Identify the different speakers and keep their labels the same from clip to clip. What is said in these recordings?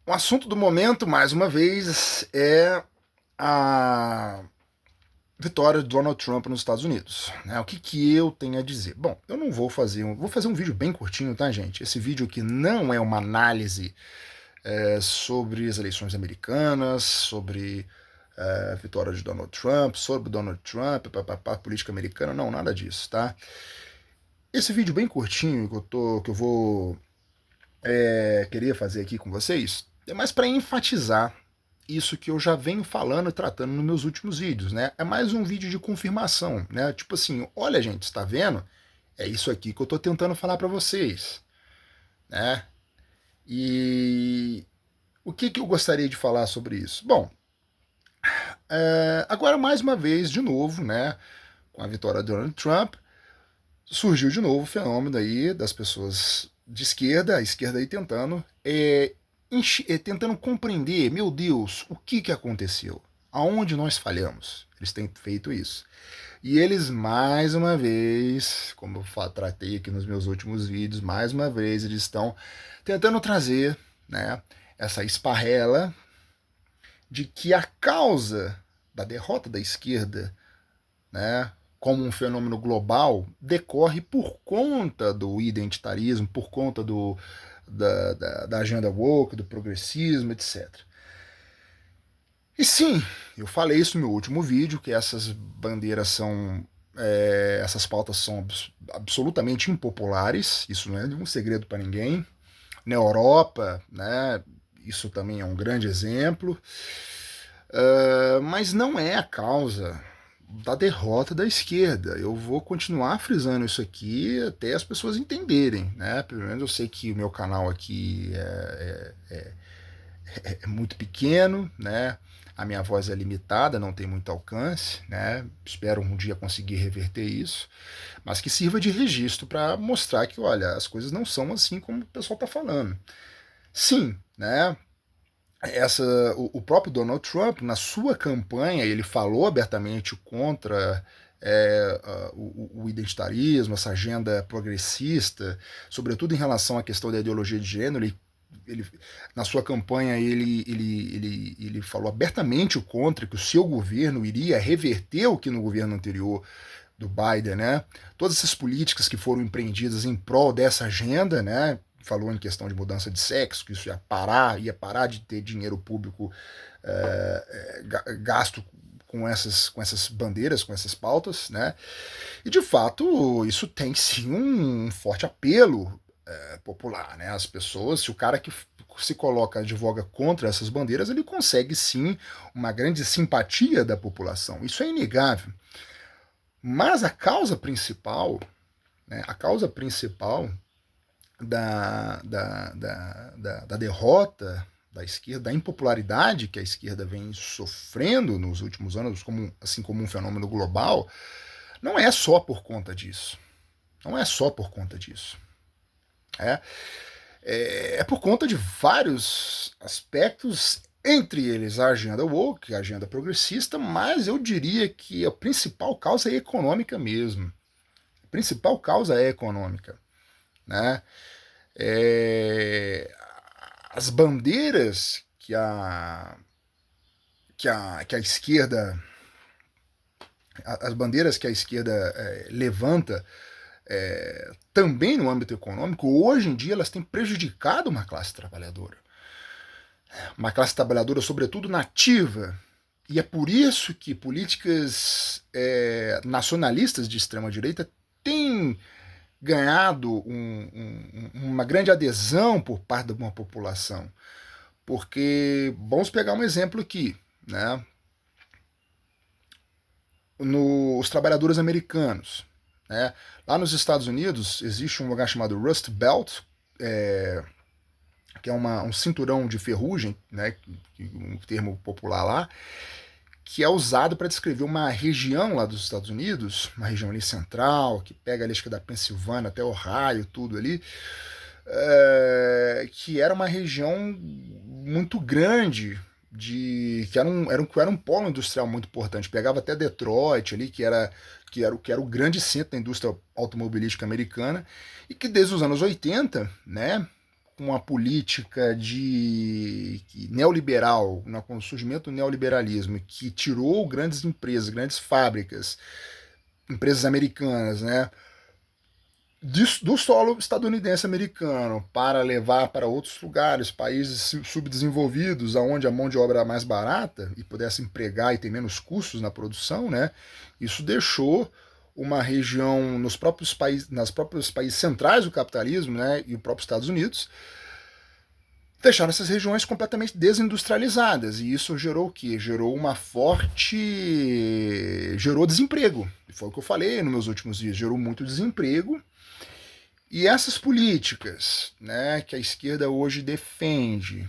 Speaker 1: O assunto do momento, mais uma vez, é a vitória de Donald Trump nos Estados Unidos. Né? O que eu tenho a dizer? Bom, eu não vou fazer vou fazer um vídeo bem curtinho, tá, gente? Esse vídeo aqui não é uma análise sobre as eleições americanas, sobre a vitória de Donald Trump, sobre Donald Trump, a política americana, não, nada disso, tá? Esse vídeo bem curtinho que eu vou queria fazer aqui com vocês é mais para enfatizar isso que eu já venho falando e tratando nos meus últimos vídeos, né? É mais um vídeo de confirmação, né? Tipo assim, olha gente, está vendo? É isso aqui que eu estou tentando falar para vocês, né? E o que eu gostaria de falar sobre isso? Bom, agora mais uma vez, de novo, né? Com a vitória do Donald Trump, surgiu de novo o fenômeno aí das pessoas de esquerda, a esquerda aí tentando compreender, meu Deus, o que aconteceu? Aonde nós falhamos? Eles têm feito isso. E eles, mais uma vez, como eu tratei aqui nos meus últimos vídeos, mais uma vez eles estão tentando trazer, né, essa esparrela de que a causa da derrota da esquerda, né, como um fenômeno global, decorre por conta do identitarismo, por conta da agenda woke, do progressismo, etc. E sim, eu falei isso no meu último vídeo, que essas bandeiras são. Essas pautas são absolutamente impopulares, isso não é nenhum segredo para ninguém. Na Europa, né, isso também é um grande exemplo, mas não é a causa da derrota da esquerda. Eu vou continuar frisando isso aqui até as pessoas entenderem, né? Pelo menos eu sei que o meu canal aqui é muito pequeno, né? A minha voz é limitada, não tem muito alcance, né? Espero um dia conseguir reverter isso, mas que sirva de registro para mostrar que, olha, as coisas não são assim como o pessoal está falando. Sim, né? O próprio Donald Trump, na sua campanha, ele falou abertamente contra o identitarismo, essa agenda progressista, sobretudo em relação à questão da ideologia de gênero. Na sua campanha, ele falou abertamente contra que o seu governo iria reverter o que no governo anterior do Biden, né? Todas essas políticas que foram empreendidas em prol dessa agenda, né? Falou em questão de mudança de sexo, que isso ia parar de ter dinheiro público gasto com essas bandeiras, com essas pautas, né? E de fato, isso tem sim um forte apelo popular, né? As pessoas, se o cara que se coloca, advoga contra essas bandeiras, ele consegue sim uma grande simpatia da população. Isso é inegável. Mas a causa principal, né, a causa principal da derrota da esquerda, da impopularidade que a esquerda vem sofrendo nos últimos anos, assim como um fenômeno global, não é só por conta disso. Não é só por conta disso. É, é por conta de vários aspectos, entre eles a agenda woke, a agenda progressista, mas eu diria que a principal causa é econômica mesmo. A principal causa é econômica. Né? É, as bandeiras que a esquerda as bandeiras que a esquerda levanta também no âmbito econômico, hoje em dia elas têm prejudicado uma classe trabalhadora sobretudo nativa, e é por isso que políticas nacionalistas de extrema direita têm ganhado uma grande adesão por parte de uma população. Porque, vamos pegar um exemplo aqui, né? Os trabalhadores americanos. Né? Lá nos Estados Unidos existe um lugar chamado Rust Belt, que é um cinturão de ferrugem, né? Um termo popular lá, que é usado para descrever uma região lá dos Estados Unidos, uma região ali central, que pega ali, acho que da Pensilvânia até Ohio, tudo ali, que era uma região muito grande, que era um polo industrial muito importante. Pegava até Detroit ali, que era o grande centro da indústria automobilística americana, e que desde os anos 80, né, com a política neoliberal, com o surgimento do neoliberalismo, que tirou grandes empresas, grandes fábricas, empresas americanas, né, do solo estadunidense americano para levar para outros lugares, países subdesenvolvidos, aonde a mão de obra era mais barata e pudesse empregar e ter menos custos na produção, né? Isso deixou uma região nas próprios países centrais do capitalismo, né, e o próprio Estados Unidos, deixaram essas regiões completamente desindustrializadas. E isso gerou o quê? Gerou desemprego. Foi o que eu falei nos meus últimos dias. Gerou muito desemprego. E essas políticas, né, que a esquerda hoje defende,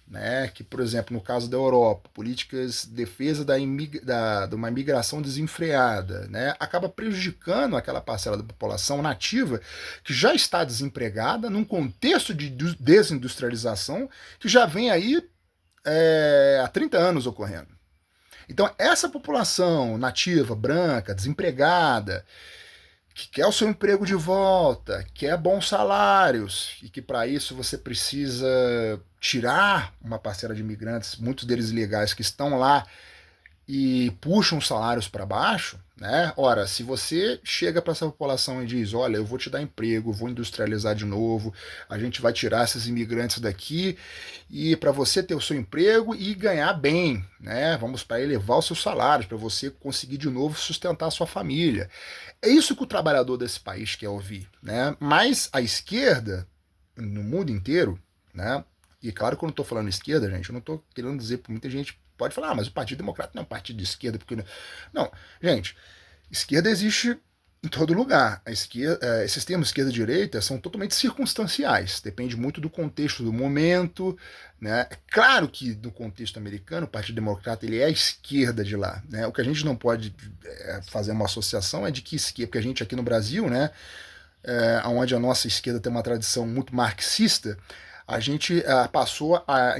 Speaker 1: né, que, por exemplo, no caso da Europa, políticas de defesa de uma imigração desenfreada, né, acaba prejudicando aquela parcela da população nativa que já está desempregada num contexto de desindustrialização que já vem aí há 30 anos ocorrendo. Então, essa população nativa, branca, desempregada, que quer o seu emprego de volta, quer bons salários, e que para isso você precisa tirar uma parcela de imigrantes, muitos deles ilegais, que estão lá e puxam os salários para baixo, né? Ora, se você chega para essa população e diz, olha, eu vou te dar emprego, vou industrializar de novo, a gente vai tirar esses imigrantes daqui e para você ter o seu emprego e ganhar bem, né? Vamos para elevar os seus salários, para você conseguir de novo sustentar a sua família. É isso que o trabalhador desse país quer ouvir, né? Mas a esquerda, no mundo inteiro, né? E claro que eu não estou falando esquerda, gente, eu não estou querendo dizer, por muita gente pode falar, mas o Partido Democrata não é um partido de esquerda, porque não, gente, esquerda existe em todo lugar. A esquerda, esses termos esquerda-direita são totalmente circunstanciais, depende muito do contexto do momento, né? É claro que no contexto americano, o Partido Democrata ele é a esquerda de lá, né? O que a gente não pode fazer uma associação é de que esquerda, porque a gente aqui no Brasil, né, onde a nossa esquerda tem uma tradição muito marxista, a gente passou a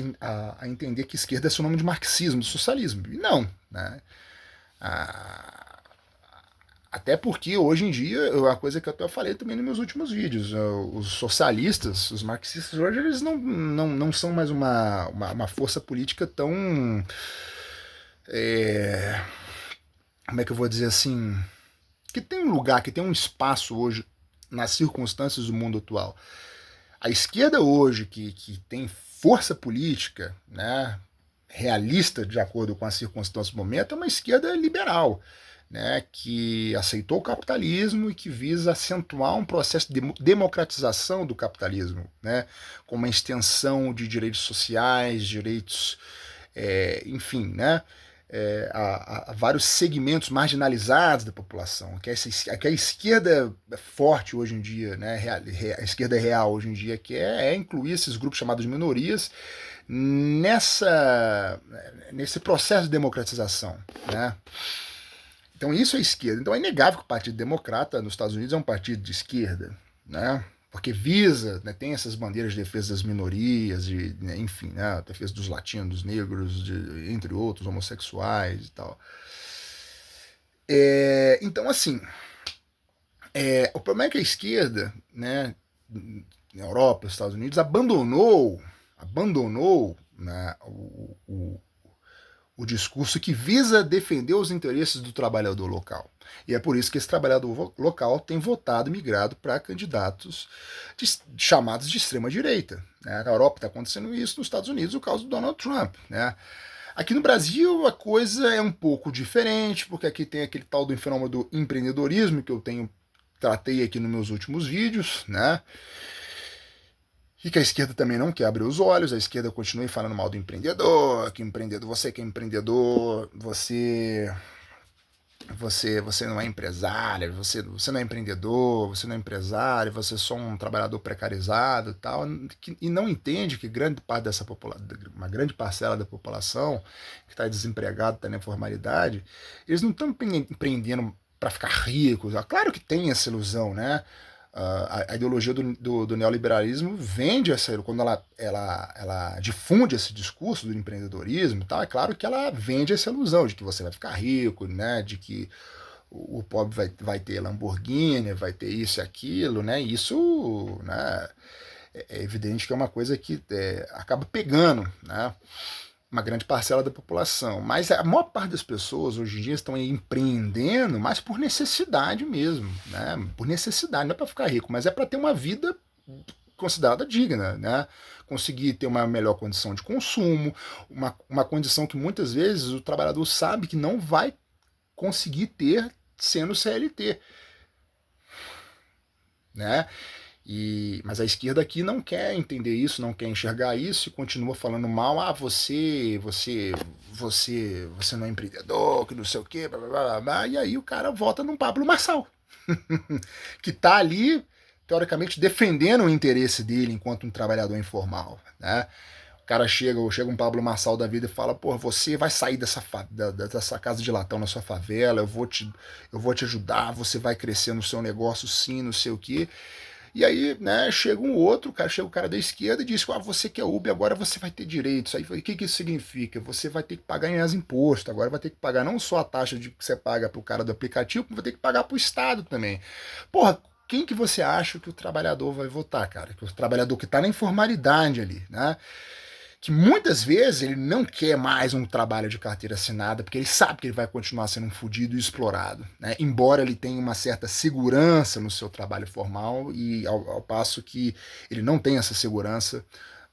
Speaker 1: entender que esquerda é sinônimo de marxismo, de socialismo. E não, né? Até porque hoje em dia, a coisa que eu até falei também nos meus últimos vídeos, os socialistas, os marxistas hoje, eles não são mais uma força política tão... como é que eu vou dizer assim? Que tem um lugar, que tem um espaço hoje nas circunstâncias do mundo atual. A esquerda hoje, que tem força política, né, realista de acordo com as circunstâncias do momento, é uma esquerda liberal, né, que aceitou o capitalismo e que visa acentuar um processo de democratização do capitalismo, né, com uma extensão de direitos sociais, direitos, enfim, né, a vários segmentos marginalizados da população, que a esquerda forte hoje em dia, né, a esquerda real hoje em dia, que é incluir esses grupos chamados de minorias nesse processo de democratização, né? Então isso é esquerda. Então é inegável que o Partido Democrata nos Estados Unidos é um partido de esquerda, né? Porque visa, né, tem essas bandeiras de defesa das minorias, né, enfim, né, defesa dos latinos, dos negros, entre outros, homossexuais e tal. Então, assim, o problema é que a esquerda, né, na Europa, nos Estados Unidos, abandonou, né, o discurso que visa defender os interesses do trabalhador local. E é por isso que esse trabalhador local tem votado e migrado para candidatos chamados de extrema-direita. Né? Na Europa está acontecendo isso, nos Estados Unidos, o caso do Donald Trump. Né? Aqui no Brasil a coisa é um pouco diferente, porque aqui tem aquele tal do fenômeno do empreendedorismo, que eu tratei aqui nos meus últimos vídeos, né? E que a esquerda também não quer abrir os olhos, a esquerda continua falando mal do empreendedor, você que é empreendedor, você não é empresário, você não é empreendedor, você não é empresário, você é só um trabalhador precarizado e tal, e não entende que grande parte dessa população, uma grande parcela da população que está desempregada, está na informalidade, eles não estão empreendendo para ficar ricos. Claro que tem essa ilusão, né? A ideologia do neoliberalismo vende essa, quando ela difunde esse discurso do empreendedorismo e tal, é claro que ela vende essa ilusão de que você vai ficar rico, né, de que o pobre vai ter Lamborghini, vai ter isso e aquilo, né, isso, né, é evidente que é uma coisa que acaba pegando, né, uma grande parcela da população. Mas a maior parte das pessoas hoje em dia estão empreendendo, mas por necessidade mesmo, né? Por necessidade, não é para ficar rico, mas é para ter uma vida considerada digna, né? Conseguir ter uma melhor condição de consumo, uma condição que muitas vezes o trabalhador sabe que não vai conseguir ter sendo CLT, né? Mas a esquerda aqui não quer entender isso, não quer enxergar isso e continua falando mal. Ah, você não é empreendedor, que não sei o quê, blá, blá, blá, blá. E aí o cara vota num Pablo Marçal, que tá ali, teoricamente, defendendo o interesse dele enquanto um trabalhador informal, né? O cara chega um Pablo Marçal da vida e fala, pô, você vai sair dessa casa de latão na sua favela, eu vou te ajudar, você vai crescer no seu negócio sim, não sei o quê. E aí, né, chega um outro, cara, chega o cara da esquerda e diz: ah, você que é Uber, agora você vai ter direitos. Aí, o que isso significa? Você vai ter que pagar em as impostos, agora vai ter que pagar não só a taxa que você paga pro cara do aplicativo, como vai ter que pagar pro Estado também. Porra, quem que você acha que o trabalhador vai votar, cara? Que o trabalhador que tá na informalidade ali, né? Que muitas vezes ele não quer mais um trabalho de carteira assinada, porque ele sabe que ele vai continuar sendo um fudido e explorado, né? Embora ele tenha uma certa segurança no seu trabalho formal, e ao passo que ele não tem essa segurança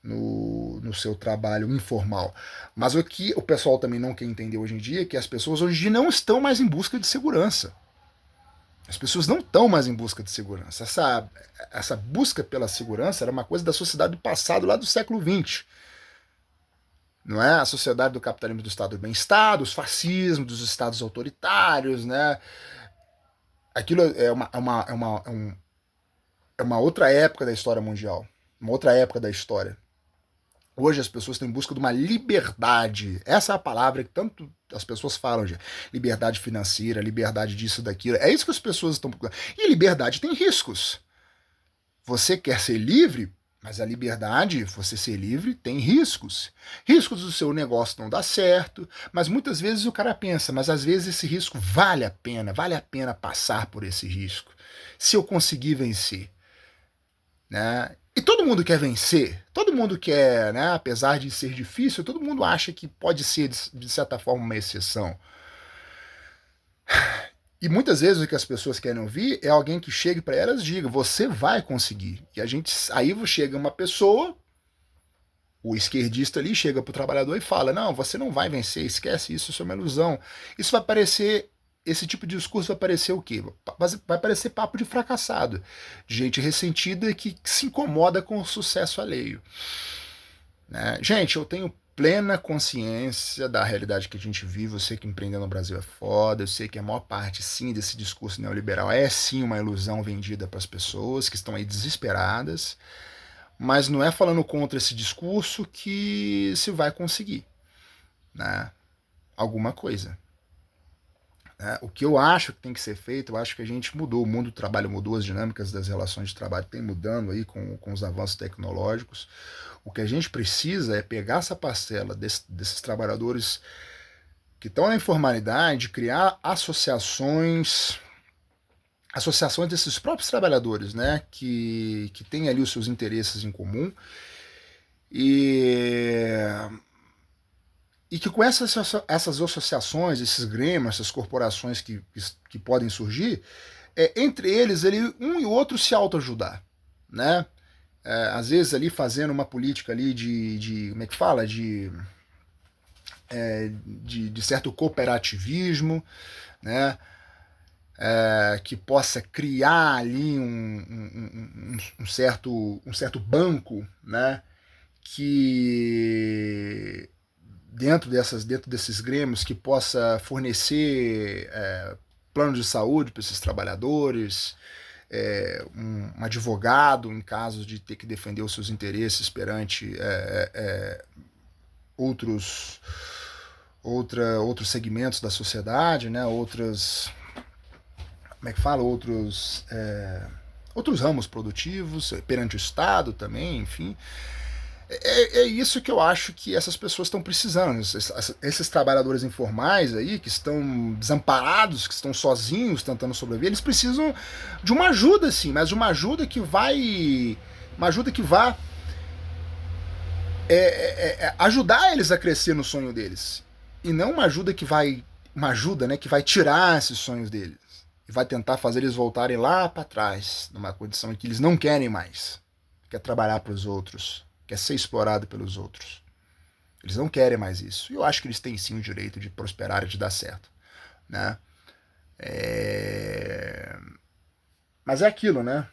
Speaker 1: no seu trabalho informal. Mas o que o pessoal também não quer entender hoje em dia é que as pessoas hoje em dia não estão mais em busca de segurança. As pessoas não estão mais em busca de segurança. Essa busca pela segurança era uma coisa da sociedade do passado, lá do século XX. Não é? A sociedade do capitalismo do estado do bem-estar, dos fascismos, dos estados autoritários, né? Aquilo é uma outra época da história mundial, uma outra época da história. Hoje as pessoas estão em busca de uma liberdade. Essa é a palavra que tanto as pessoas falam de liberdade financeira, liberdade disso, daquilo. É isso que as pessoas estão procurando. E liberdade tem riscos. Você quer ser livre? Mas a liberdade, você ser livre, tem riscos. Riscos do seu negócio não dar certo, mas muitas vezes o cara pensa, mas às vezes esse risco vale a pena passar por esse risco, se eu conseguir vencer. Né? E todo mundo quer vencer, todo mundo quer, né? Apesar de ser difícil, todo mundo acha que pode ser, de certa forma, uma exceção. E muitas vezes o que as pessoas querem ouvir é alguém que chegue para elas e diga: você vai conseguir. E aí chega uma pessoa, o esquerdista ali chega para o trabalhador e fala: não, você não vai vencer, esquece isso, isso é uma ilusão. Isso vai parecer, esse tipo de discurso vai parecer o quê? Vai parecer papo de fracassado, de gente ressentida que se incomoda com o sucesso alheio. Né? Gente, eu tenho plena consciência da realidade que a gente vive. Eu sei que empreender no Brasil é foda, eu sei que a maior parte, sim, desse discurso neoliberal é, sim, uma ilusão vendida para as pessoas que estão aí desesperadas, mas não é falando contra esse discurso que se vai conseguir, né, alguma coisa. O que eu acho que tem que ser feito, eu acho que a gente mudou, o mundo do trabalho mudou, as dinâmicas das relações de trabalho tem mudando aí com os avanços tecnológicos. O que a gente precisa é pegar essa parcela desses trabalhadores que estão na informalidade, criar associações desses próprios trabalhadores, né, que têm ali os seus interesses em comum e que com essas associações, esses grêmios, essas corporações que podem surgir, entre eles, um e outro se autoajudar, né? Às vezes ali fazendo uma política ali como é que fala? De certo cooperativismo, né? Que possa criar ali um certo banco, né? Que dentro desses grêmios que possa fornecer plano de saúde para esses trabalhadores, um advogado em caso de ter que defender os seus interesses perante outros segmentos da sociedade, né? Como é que fala? Outros ramos produtivos, perante o Estado também, enfim. É isso que eu acho que essas pessoas estão precisando. Esses trabalhadores informais aí, que estão desamparados, que estão sozinhos tentando sobreviver, eles precisam de uma ajuda, sim, mas de uma ajuda que vai Uma ajuda que vá ajudar eles a crescer no sonho deles. E não uma ajuda que vai. Uma ajuda, né, que vai tirar esses sonhos deles. E vai tentar fazer eles voltarem lá para trás, numa condição em que eles não querem mais. Quer trabalhar para os outros. Quer ser explorado pelos outros. Eles não querem mais isso. E eu acho que eles têm sim o direito de prosperar e de dar certo. Né? Mas é aquilo, né?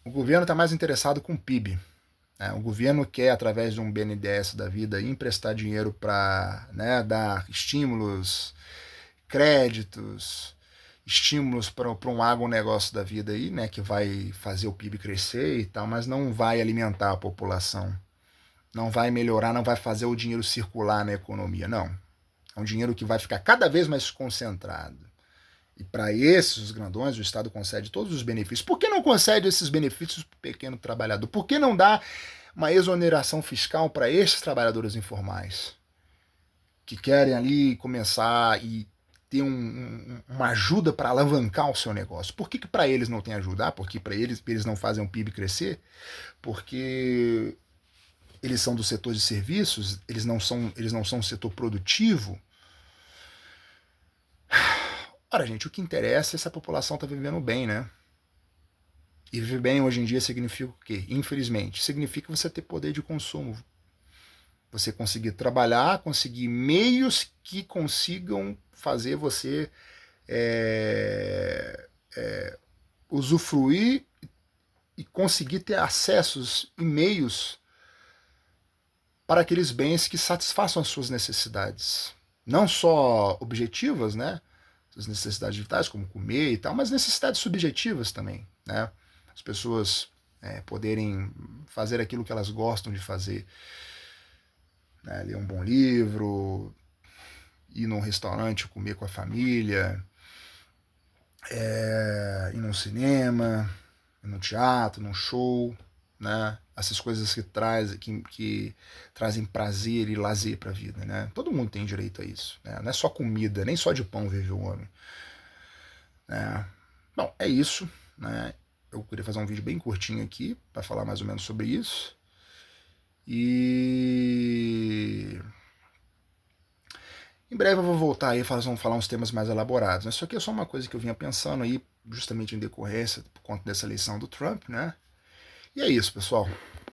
Speaker 1: O governo está mais interessado com o PIB. Né? O governo quer, através de um BNDES da vida, emprestar dinheiro para, né, dar estímulos, créditos, estímulos para um agronegócio da vida aí, né, que vai fazer o PIB crescer e tal, mas não vai alimentar a população. Não vai melhorar, não vai fazer o dinheiro circular na economia, não. É um dinheiro que vai ficar cada vez mais concentrado. E para esses, os grandões, o Estado concede todos os benefícios. Por que não concede esses benefícios para o pequeno trabalhador? Por que não dá uma exoneração fiscal para esses trabalhadores informais que querem ali começar e ter uma ajuda para alavancar o seu negócio? Por que para eles não tem ajuda? Porque para eles não fazem o PIB crescer? Porque eles são do setor de serviços? Eles não são setor produtivo? Ora, gente, o que interessa é se a população está vivendo bem, né? E viver bem hoje em dia significa o quê? Infelizmente, significa você ter poder de consumo. Você conseguir trabalhar, conseguir meios que consigam fazer você usufruir e conseguir ter acessos e meios para aqueles bens que satisfaçam as suas necessidades. Não só objetivas, né? As necessidades vitais, como comer e tal, mas necessidades subjetivas também, né? As pessoas poderem fazer aquilo que elas gostam de fazer, né? Ler um bom livro, ir num restaurante, comer com a família, ir num cinema, ir no teatro, num show, né? Essas coisas que trazem prazer e lazer para a vida, né? Todo mundo tem direito a isso, né? Não é só comida, nem só de pão vive o homem. Bom, é isso, né? Eu queria fazer um vídeo bem curtinho aqui para falar mais ou menos sobre isso. E em breve eu vou voltar aí, vamos falar uns temas mais elaborados. Isso aqui é só uma coisa que eu vinha pensando aí, justamente em decorrência por conta dessa eleição do Trump, né? E é isso, pessoal.